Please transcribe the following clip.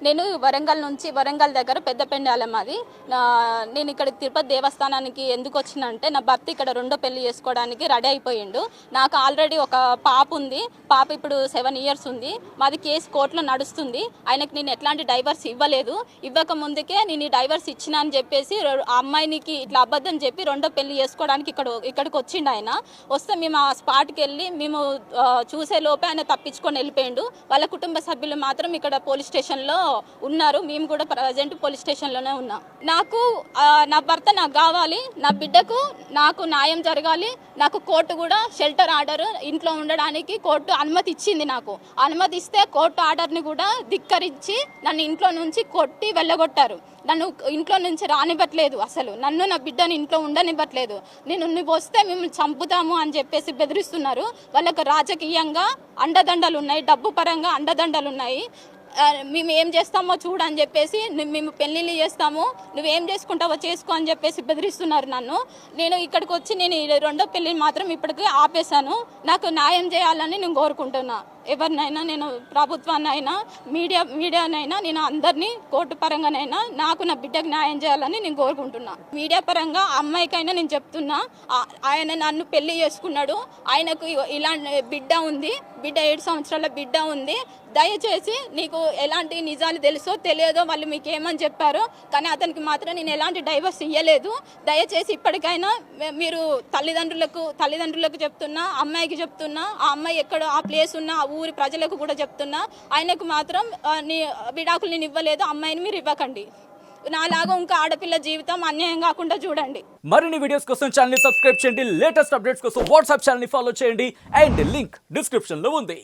నేను వరంగల్ దగ్గర పెద్దపెండాలం అది. నేను ఇక్కడ తిరుపతి దేవస్థానానికి ఎందుకు వచ్చినంటే నా భర్త ఇక్కడ రెండో పెళ్లి చేసుకోవడానికి రెడీ అయిపోయిండు. నాకు ఆల్రెడీ ఒక పాప ఉంది. పాప ఇప్పుడు 7 years ఉంది. మాది కేసు కోర్టులో నడుస్తుంది. ఆయనకి నేను ఎట్లాంటి డైవర్స్ ఇవ్వలేదు. ఇవ్వక ముందుకే నేను ఈ డైవర్స్ ఇచ్చినా అని చెప్పేసి ఆ అమ్మాయినికి ఇట్లా అబద్ధం చెప్పి రెండో పెళ్లి చేసుకోవడానికి ఇక్కడికి వచ్చిండు. ఆయన వస్తే మేము ఆ స్పాట్కి వెళ్ళి మేము చూసే లోపే ఆయన తప్పించుకొని వెళ్ళిపోయిండు. వాళ్ళ కుటుంబ సభ్యులు మాత్రం ఇక్కడ పోలీస్ స్టేషన్లో ఉన్నారు. మేము కూడా ప్రజెంట్ పోలీస్ స్టేషన్లోనే ఉన్నాం. నాకు నా భర్త నాకు కావాలి, నా బిడ్డకు నాకు న్యాయం జరగాలి. నాకు కోర్టు కూడా షెల్టర్ ఆర్డర్ ఇంట్లో ఉండడానికి కోర్టు అనుమతి ఇచ్చింది. నాకు అనుమతి ఇస్తే కోర్టు ఆర్డర్ని కూడా ధిక్కరించి నన్ను ఇంట్లో నుంచి కొట్టి వెళ్ళగొట్టారు. నన్ను ఇంట్లో నుంచి రానివ్వట్లేదు. అసలు నన్ను నా బిడ్డని ఇంట్లో ఉండనివ్వట్లేదు. నువ్వు వస్తే మేము చంపుతాము అని చెప్పేసి బెదిరిస్తున్నారు. వాళ్ళకు రాజకీయంగా అండదండలు ఉన్నాయి, డబ్బు పరంగా అండదండలు ఉన్నాయి. మేము ఏం చేస్తామో చూడని చెప్పేసి మేము పెళ్ళిళ్ళు చేస్తాము, నువ్వేం చేసుకుంటావో చేసుకో అని చెప్పేసి బెదిరిస్తున్నారు నన్ను. నేను ఇక్కడికి వచ్చి నేను రెండో పెళ్ళిని మాత్రం ఇప్పటికీ ఆపేశాను. నాకు న్యాయం చేయాలని నేను కోరుకుంటున్నా. ఎవరినైనా నేను ప్రభుత్వాన్నైనా మీడియానైనా నేను అందరినీ కోర్టు పరంగానైనా నాకు నా బిడ్డకు న్యాయం చేయాలని నేను కోరుకుంటున్నా. మీడియా పరంగా అమ్మాయికైనా నేను చెప్తున్నా, ఆయన నన్ను పెళ్లి చేసుకున్నాడు. ఆయనకు ఇలాంటి బిడ్డ ఉంది, బిడ్డ 7 సంవత్సరాల బిడ్డ ఉంది. దయచేసి నీకు ఎలాంటి నిజాలు తెలుసో తెలియదో వాళ్ళు మీకు ఏమని చెప్పారో, కానీ అతనికి మాత్రం నేను ఎలాంటి డైవర్స్ ఇవ్వలేదు. దయచేసి ఇప్పటికైనా మీరు తల్లిదండ్రులకు చెప్తున్నా, అమ్మాయికి చెప్తున్నా, ఆ అమ్మాయి ఎక్కడ ఆ ప్లేస్ ఉన్నా ఆ ఊరి ప్రజలకు కూడా చెప్తున్నా, ఆయనకు మాత్రం విడాకులు నేను ఇవ్వలేదు, అమ్మాయిని మీరు ఇవ్వకండి. నాలాగా ఇంకా ఆడపిల్ల జీవితం అన్యాయం కాకుండా చూడండి. మరిన్ని వీడియోస్ కోసం ఛానల్ ని సబ్స్క్రైబ్ చేయండి. లేటెస్ట్ అప్డేట్స్ కోసం వాట్సాప్ ఛానల్ ని ఫాలో చేయండి. అండ్ లింక్ డిస్క్రిప్షన్ లో ఉంది.